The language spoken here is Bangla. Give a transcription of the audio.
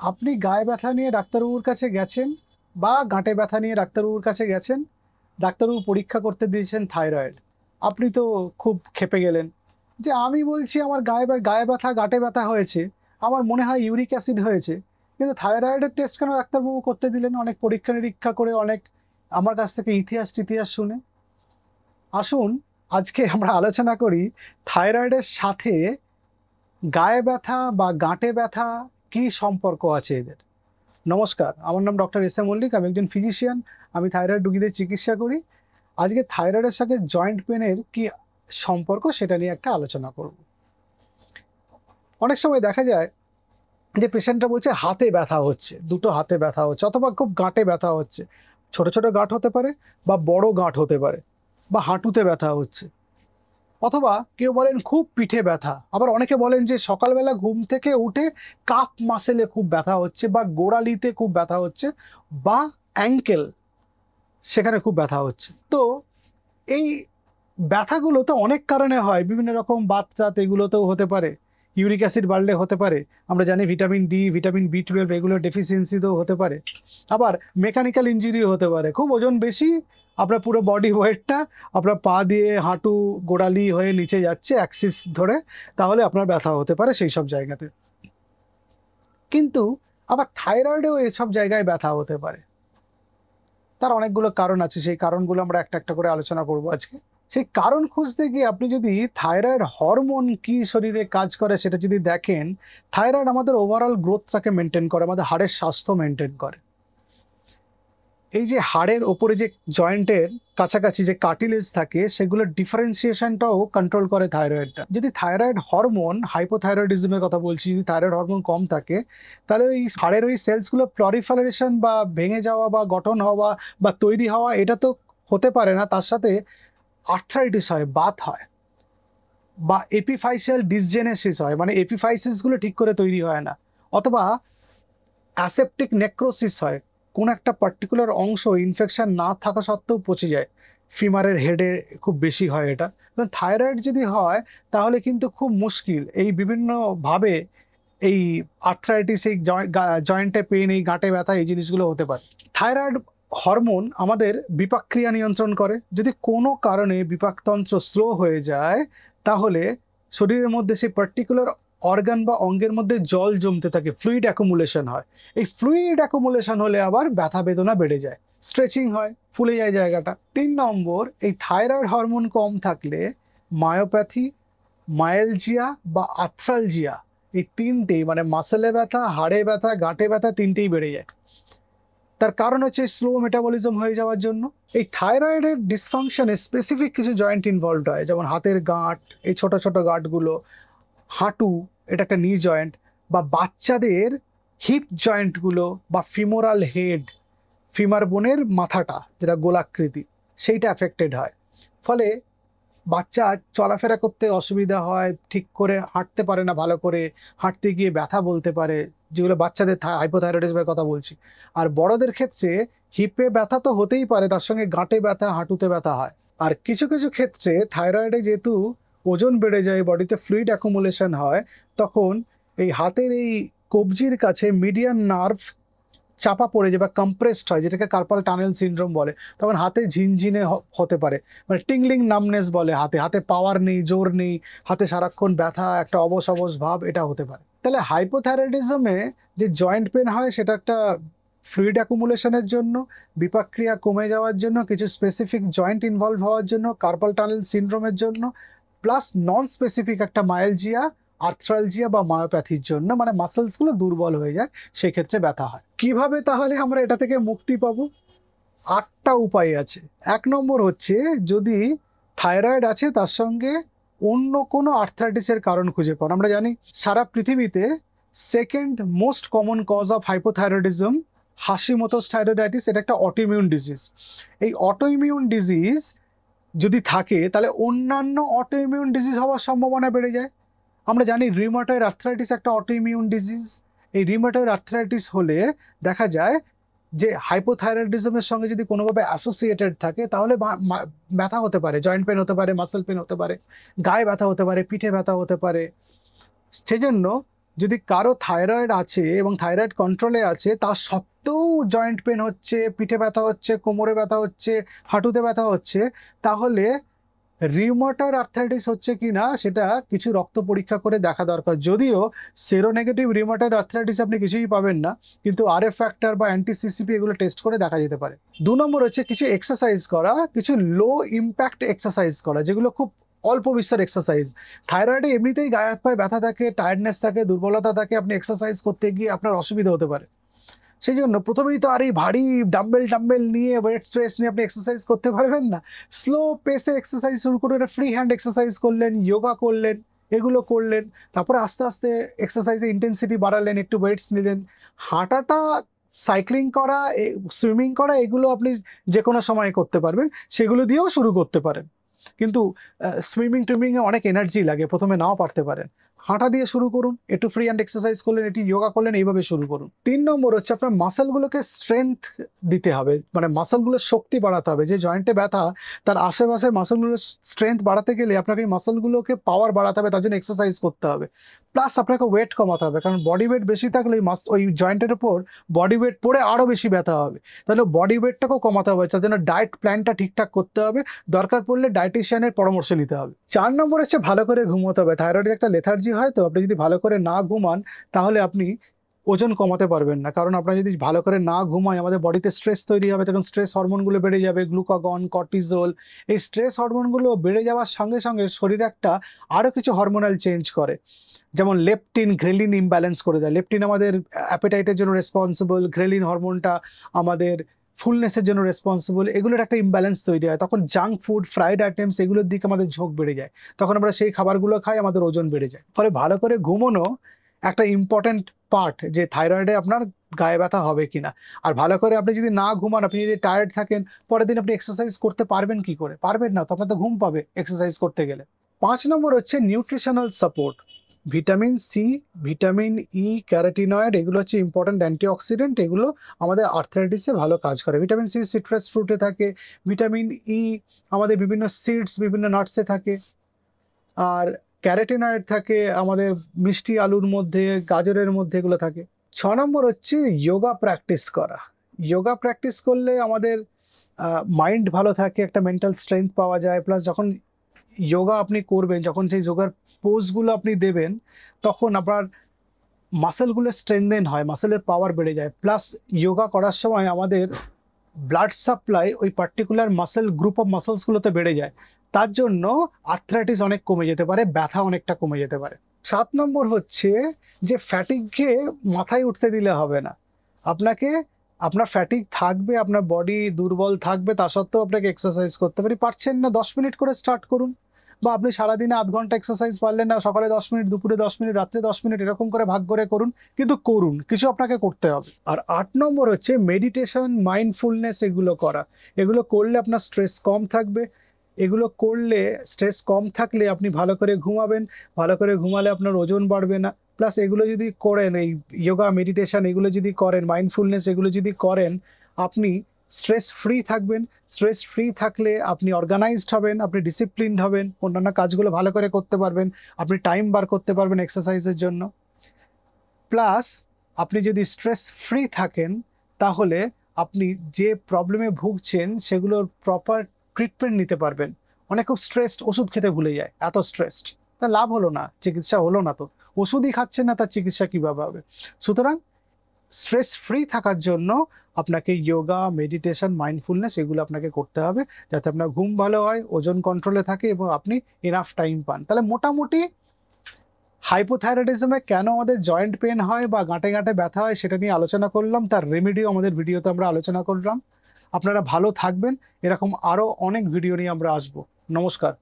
আপনি গায়ে ব্যথা নিয়ে ডাক্তারবাবুর কাছে গেছেন বা গাঁটে ব্যথা নিয়ে ডাক্তারবাবুর কাছে গেছেন, ডাক্তারবাবু পরীক্ষা করতে দিয়েছেন থাইরয়েড। আপনি তো খুব ক্ষেপে গেলেন যে, "আমি বলছি আমার গায়ে ব্যথা, গাঁটে ব্যথা হয়েছে। আমার মনে হয় ইউরিক অ্যাসিড হয়েছে। কিন্তু থাইরয়েডের টেস্ট কেন ডাক্তারবাবু করতে দিলেন?" অনেক পরীক্ষা-নিরীক্ষা করে, অনেক আমার কাছ থেকে ইতিহাস-টিতিহাস শুনে। আসুন আজকে আমরা আলোচনা করি থাইরয়েডের সাথে গায়ে ব্যথা বা গাঁটে ব্যথা কী সম্পর্ক আছে এদের। নমস্কার, আমার নাম ডক্টর এস এ মল্লিক। আমি একজন ফিজিশিয়ান। আমি থাইরয়েড রোগীদের চিকিৎসা করি। আজকে থাইরয়েডের সাথে জয়েন্ট পেনের কি সম্পর্ক সেটা নিয়ে একটা আলোচনা করব। অনেক সময় দেখা যায় যে পেশেন্টরা বলছে হাতে ব্যথা হচ্ছে, দুটো হাতে ব্যথা হচ্ছে, অথবা খুব গাঁটে ব্যথা হচ্ছে। ছোট ছোট গাঁট হতে পারে বা বড় গাঁট হতে পারে, বা হাঁটুতে ব্যথা হচ্ছে, অথবা কেউ বলেন খুব পিঠে ব্যথা। আবার অনেকে বলেন যে সকালবেলা ঘুম থেকে উঠে কাপ মাসেলে খুব ব্যথা হচ্ছে, বা গোড়ালিতে খুব ব্যথা হচ্ছে, বা অ্যাঙ্কেল সেখানে খুব ব্যথা হচ্ছে। তো এই ব্যথাগুলো তো অনেক কারণে হয়, বিভিন্ন রকম বাত-টাত এগুলোতেও হতে পারে। ইউরিক অ্যাসিড বাড়লে হতে পারে। আমরা জানি ভিটামিন ডি, ভিটামিন বি12 এগুলোর ডেফিসিয়েন্সিতেও হতে পারে। আবার মেকানিক্যাল ইনজুরিও হতে পারে। খুব ওজন বেশি, আপনার পুরো বডি ওয়েটটা আপনার পা দিয়ে হাঁটু, গোড়ালি হয়ে নিচে যাচ্ছে অ্যাক্সিস ধরে, তাহলে আপনার ব্যথা হতে পারে সেই সব জায়গাতে। কিন্তু আবার থাইরয়েডেও এসব জায়গায় ব্যথা হতে পারে। তার অনেকগুলো কারণ আছে, সেই কারণগুলো আমরা একটা একটা করে আলোচনা করব আজকে। সেই কারণ খুঁজতে গিয়ে আপনি যদি থাইরয়েড হরমোন কি শরীরে কাজ করে সেটা যদি দেখেন, থাইরয়েড আমাদের ওভারঅল গ্রোথটাকে মেনটেন করে, আমাদের হাড়ের স্বাস্থ্য মেনটেন করে। এই যে হাড়ের ওপরে যে জয়েন্টের কাছাকাছি যে কার্টিলেজ থাকে, সেগুলোর ডিফারেন্সিয়েশনটাও কন্ট্রোল করে থাইরয়েডটা। যদি থাইরয়েড হরমোন, হাইপোথাইরয়েডিজমের কথা বলছি, যদি থাইরয়েড হরমোন কম থাকে, তাহলে ওই হাড়ের ওই সেলসগুলো প্রলিফারেশন বা ভেঙে যাওয়া বা গঠন হওয়া বা তৈরি হওয়া এটা তো হতে পারে না, তার সাথে আর্থ্রাইটিস হয়, বাত হয়, বা এপিফাইসিয়াল ডিসজেনেসিস হয়, মানে এপিফাইসিসগুলো ঠিক করে তৈরি হয় না, অথবা অ্যাসেপ্টিক নেক্রোসিস হয়, কোন একটা পার্টিকুলার অংশ ইনফেকশন না থাকা সত্ত্বেও পচে যায়। ফিমারের হেডে খুব বেশি হয় এটা। থাইরয়েড যদি হয় তাহলে কিন্তু খুব মুশকিল, এই বিভিন্নভাবে এই আর্থ্রাইটিস, এই জয়েন্টে পেন, এই গাঁটে ব্যথা, এই জিনিসগুলো হতে পারে। থাইরয়েড হরমোন আমাদের বিপাকক্রিয়া নিয়ন্ত্রণ করে। যদি কোনো কারণে বিপাকতন্ত্র স্লো হয়ে যায়, তাহলে শরীরের মধ্যে সেই পার্টিকুলার অর্গান বা অঙ্গের মধ্যে জল জমতে থাকে, ফ্লুইড অ্যাকুমুলেশন হয়। এই ফ্লুইড অ্যাকুমুলেশন হলে আবার ব্যথা বেদনা বেড়ে যায়, স্ট্রেচিং হয়, ফুলে যায় জায়গাটা। 3 নম্বর, এই থাইরয়েড হরমোন কম থাকলে মায়োপ্যাথি, মায়ালজিয়া বা আর্থ্রালজিয়া, এই তিনটেই, মানে মাসেলে ব্যথা, হাড়ে ব্যথা, গাঁটে ব্যথা, তিনটেই বেড়ে যায়। তার কারণ হচ্ছে স্লো মেটাবলিজম হয়ে যাওয়ার জন্য। এই থাইরয়েডের ডিসফাংশনে স্পেসিফিক কিছু জয়েন্ট ইনভলভড হয়, যেমন হাতের গাঁট, এই ছোট ছোট গাঁটগুলো, হাঁটু, এটা একটা নি জয়েন্ট, বা বাচ্চাদের হিপ জয়েন্টগুলো, বা ফিমোরাল হেড, ফিমার বোনের মাথাটা যেটা গোলাকৃতি, সেইটা অ্যাফেক্টেড হয়। ফলে বাচ্চা চলাফেরা করতে অসুবিধা হয়, ঠিক করে হাঁটতে পারে না ভালো করে, হাঁটতে গিয়ে ব্যথা বলতে পারে, যেগুলো বাচ্চাদের হাইপোথাইরয়েডিজমের কথা বলছি। আর বড়দের ক্ষেত্রে হিপে ব্যথা তো হতেই পারে, তার সঙ্গে গাঁটে ব্যথা, হাঁটুতে ব্যথা হয়। আর কিছু কিছু ক্ষেত্রে থাইরয়েডে যেহেতু ওজন বেড়ে যায়, বডিতে ফ্লুইড অ্যাকুমুলেশন হয়, তখন এই হাতের এই কবজির কাছে মিডিয়ান নার্ভ চাপা পড়ে যায় বা কম্প্রেসড হয়, যেটাকে কার্পাল টানেল সিনড্রোম বলে। তখন হাতে ঝিনঝিনে হতে পারে, মানে টিংলিং নামনেস বলে, হাতে হাতে পাওয়ার নেই, জোর নেই, হাতে সারাক্ষণ ব্যথা, একটা অবশ অবশ ভাব, এটা হতে পারে। তাহলে হাইপোথাইরয়েডিজমে যে জয়েন্ট পেন হয়, সেটা একটা ফ্লুইড অ্যাকুমুলেশনের জন্য, বিপাকক্রিয়া কমে যাওয়ার জন্য, কিছু স্পেসিফিক জয়েন্ট ইনভলভ হওয়ার জন্য, কার্পাল টানেল সিনড্রোমের জন্য, প্লাস নন স্পেসিফিক একটা মায়ালজিয়া, আর্থ্রালজিয়া বা মায়োপ্যাথির জন্য, মানে মাসেলসগুলো দুর্বল হয়ে যায়, সেক্ষেত্রে ব্যথা হয়। কিভাবে তাহলে আমরা এটা থেকে মুক্তি পাবো? 8টা উপায় আছে। 1 নম্বর হচ্ছে, যদি থাইরয়েড আছে তার সঙ্গে অন্য কোনো আর্থ্রাইটিসের কারণ খুঁজে পান। আমরা জানি সারা পৃথিবীতে second most common cause of hypothyroidism Hashimoto's thyroiditis, এটা একটা অটোইমিউন ডিজিজ। এই অটোইমিউন ডিজিজ যদি থাকে, তাহলে অন্যান্য অটোইমিউন ডিজিজ হওয়ার সম্ভাবনা বেড়ে যায়। আমরা জানি রিউমাটয়েড আর্থ্রাইটিস একটা অটোইমিউন ডিজিজ। এই রিউমাটয়েড আর্থ্রাইটিস হলে দেখা যায় যে হাইপোথাইরয়েডিজমের সঙ্গে যদি কোনোভাবে অ্যাসোসিয়েটেড থাকে, তাহলে ব্যথা হতে পারে, জয়েন্ট পেন হতে পারে, মাসেল পেন হতে পারে, গায়ে ব্যথা হতে পারে, পিঠে ব্যথা হতে পারে। সেজন্য যদি কারো থাইরয়েড আছে এবং থাইরয়েড কন্ট্রোলে আছে, তা সত্ত্বেও জয়েন্ট পেন হচ্ছে, পিঠে ব্যথা হচ্ছে, কোমরে ব্যথা হচ্ছে, হাঁটুতে ব্যথা হচ্ছে, তাহলে রিউমাটয়েড আর্থ্রাইটিস হচ্ছে কি না সেটা কিছু রক্ত পরীক্ষা করে দেখা দরকার। যদিও সেরোনেগেটিভ রিউমাটয়েড আর্থ্রাইটিস আপনি কিছুই পাবেন না, কিন্তু আরএফ ফ্যাক্টর বা অ্যান্টিসিসিপি এগুলো টেস্ট করে দেখা যেতে পারে। 2 নম্বর হচ্ছে কিছু এক্সারসাইজ করা, কিছু লো ইম্প্যাক্ট এক্সারসাইজ করা, যেগুলো খুব অল্প বিস্তর এক্সারসাইজ। থাইরয়েডে এমনিতেই গায়ে হাত পায়ে ব্যথা থাকে, টায়ার্ডনেস থাকে, দুর্বলতা থাকে, আপনি এক্সারসাইজ করতে গিয়ে আপনার অসুবিধা হতে পারে। সেই জন্য প্রথমেই তো আর এই ভারী ডাম্বেল নিয়ে ওয়েট স্ট্রেস নিয়ে আপনি এক্সারসাইজ করতে পারবেন না। স্লো পেসে এক্সারসাইজ শুরু করে ফ্রি হ্যান্ড এক্সারসাইজ করলেন, যোগা করলেন, এগুলো করলেন, তারপরে আস্তে আস্তে এক্সারসাইজের ইন্টেন্সিটি বাড়ালেন, একটু ওয়েটস নিলেন। হাঁটাটা, সাইক্লিং করা, সুইমিং করা, এগুলো আপনি যে কোনো সময় করতে পারবেন, সেগুলো দিয়েও শুরু করতে পারেন। কিন্তু সুইমিংয়ে অনেক এনার্জি লাগে, প্রথমে নাও পারতে পারেন। হাঁটা দিয়ে শুরু করুন, একটু ফ্রি হ্যান্ড এক্সারসাইজ করলেন, একটু যোগা করলেন, এইভাবে শুরু করুন। 3 নম্বর হচ্ছে আপনার মাসেলগুলোকে স্ট্রেংথ দিতে হবে, মানে মাসেলগুলোর শক্তি বাড়াতে হবে। যে জয়েন্টে ব্যথা, তার আশেপাশের মাসেলগুলোর স্ট্রেংথ বাড়াতে গেলে আপনাকে এই মাসেলগুলোকে পাওয়ার বাড়াতে হবে, তার জন্য এক্সারসাইজ করতে হবে। প্লাস আপনাকে ওয়েট কমাতে হবে, কারণ বডি ওয়েট বেশি থাকলে ওই জয়েন্টের উপর বডি ওয়েট পড়ে আরও বেশি ব্যথা হবে। তাহলে বডি ওয়েটটাকেও কমাতে হবে, তার জন্য ডায়েট প্ল্যানটা ঠিকঠাক করতে হবে, দরকার পড়লে ডায়েটিশিয়ানের পরামর্শ নিতে হবে। 4 নম্বর হচ্ছে ভালো করে ঘুমোতে হবে। থাইরয়েডের একটা লেথার্জি হয়, তো আপনি যদি ভালো করে না ঘুমান তাহলে আপনি ওজন কমাতে পারবেন না। কারণ আপনার যদি ভালো করে না ঘুমায়, আমাদের বডিতে স্ট্রেস তৈরি হবে, তখন স্ট্রেস হরমোনগুলো বেড়ে যাবে, গ্লুকাগন, কর্টিজোল। এই স্ট্রেস হরমোনগুলো বেড়ে যাওয়ার সঙ্গে সঙ্গে শরীর একটা আরও কিছু হরমোনাল চেঞ্জ করে, যেমন লেপটিন গ্রেলিন ইমব্যালেন্স করে দেয়। লেপটিন আমাদের অ্যাপেটাইটের জন্য রেসপন্সিবল, গ্রেলিন হরমোনটা আমাদের ফুলনেসের জন্য রেসপন্সিবল। এগুলোর একটা ইমব্যালেন্স তৈরি হয়, তখন জাঙ্ক ফুড, ফ্রাইড আইটেমস, এগুলোর দিকে আমাদের ঝোঁক বেড়ে যায়, তখন আমরা সেই খাবারগুলো খাই, আমাদের ওজন বেড়ে যায়। ফলে ভালো করে ঘুমোনো একটা ইম্পর্ট্যান্ট পার্ট, যে থাইরয়েডে আপনার গায়ে ব্যথা হবে কিনা। আর ভালো করে আপনি যদি না ঘুমান, আপনি যদি টায়ার্ড থাকেন, পরের দিন আপনি এক্সারসাইজ করতে পারবেন কি করে? পারবেন না, তো আপনার তো ঘুম পাবে এক্সারসাইজ করতে গেলে। 5 নম্বর হচ্ছে nutritional support. Vitamin C, vitamin E, carotenoid, এগুলো হচ্ছে ইম্পর্ট্যান্ট অ্যান্টিঅক্সিডেন্ট, এগুলো আমাদের আর্থ্রাইটিসে ভালো কাজ করে। ভিটামিন সি সিট্রাস ফ্রুটে থাকে, ভিটামিন ই আমাদের বিভিন্ন সিডস, বিভিন্ন নাটসে থাকে, আর ক্যারোটিনয়েড থাকে আমাদের মিষ্টি আলুর মধ্যে, গাজরের মধ্যে, এগুলো থাকে। 6 নম্বর হচ্ছে যোগা প্র্যাকটিস করা। যোগা প্র্যাকটিস করলে আমাদের মাইন্ড ভালো থাকে, একটা মেন্টাল স্ট্রেংথ পাওয়া যায়। প্লাস যখন যোগা আপনি করবেন, যখন সেই যোগার পোজগুলো আপনি দেবেন, তখন আপনার মাসেলগুলো স্ট্রেংথেন হয়, মাসেলের পাওয়ার বেড়ে যায়। প্লাস যোগা করার সময় আমাদের ব্লাড সাপ্লাই ওই পার্টিকুলার মাসেল, গ্রুপ অফ মাসেলসগুলোতে বেড়ে যায়, তার জন্য আর্থ্রাইটিস অনেক কমে যেতে পারে, ব্যথা অনেকটা কমে যেতে পারে। 7 নম্বর হচ্ছে যে ফ্যাটিককে মাথায় উঠতে দিলে হবে না। আপনাকে, আপনার ফ্যাটিক থাকবে, আপনার বডি দুর্বল থাকবে, তা সত্ত্বেও আপনাকে এক্সারসাইজ করতে পারছেন না, 10 মিনিট করে স্টার্ট করুন। বা আপনি সারাদিনে আধ ঘন্টা এক্সারসাইজ পারলেন না, সকালে 10 মিনিট, দুপুরে 10 মিনিট, রাত্রে 10 মিনিট, এরকম করে ভাগ করে করুন, কিন্তু করুন, কিছু আপনাকে করতে হবে। আর 8 নম্বর হচ্ছে মেডিটেশন, মাইন্ডফুলনেস, এগুলো করা। এগুলো করলে আপনার স্ট্রেস কম থাকবে, এগুলো করলে স্ট্রেস কম থাকলে আপনি ভালো করে ঘুমাবেন, ভালো করে ঘুমালে আপনার ওজন বাড়বে না। প্লাস এগুলো যদি করেন, এই যোগা, মেডিটেশন, এগুলো যদি করেন, মাইন্ডফুলনেস, এগুলো যদি করেন, আপনি স্ট্রেস ফ্রি থাকবেন। স্ট্রেস ফ্রি থাকলে আপনি অর্গানাইজড হবেন, আপনি ডিসিপ্লিনড হবেন, অন্যান্য কাজগুলো ভালো করে করতে পারবেন, আপনি টাইম বার করতে পারবেন এক্সারসাইজের জন্য। প্লাস আপনি যদি স্ট্রেস ফ্রি থাকেন, তাহলে আপনি যে প্রবলেমে ভুগছেন সেগুলোর প্রপার ট্রিটমেন্ট নিতে পারবেন। অনেক খুব স্ট্রেসড, ওষুধ খেতে ভুলে যায়, এত স্ট্রেসড, তা লাভ হলো না, চিকিৎসা হলো না, তো ওষুধই খাচ্ছেন না, তার চিকিৎসা কীভাবে হবে? সুতরাং স্ট্রেস ফ্রি থাকার জন্য আপনাকে যোগা, মেডিটেশন, মাইন্ডফুলনেস, এগুলো আপনাকে করতে হবে, যাতে আপনার ঘুম ভালো হয়, ওজন কন্ট্রোলে থাকে এবং আপনি এনাফ টাইম পান। তাহলে মোটামুটি হাইপোথাইরয়েডিজমে কেন আমাদের জয়েন্ট পেন হয় বা গাঁটে গাঁটে ব্যথা হয় সেটা নিয়ে আলোচনা করলাম, তার রেমেডিও আমাদের ভিডিওতে আমরা আলোচনা করলাম। আপনারা ভালো থাকবেন, এরকম আরও অনেক ভিডিও নিয়ে আমরা আসবো। নমস্কার।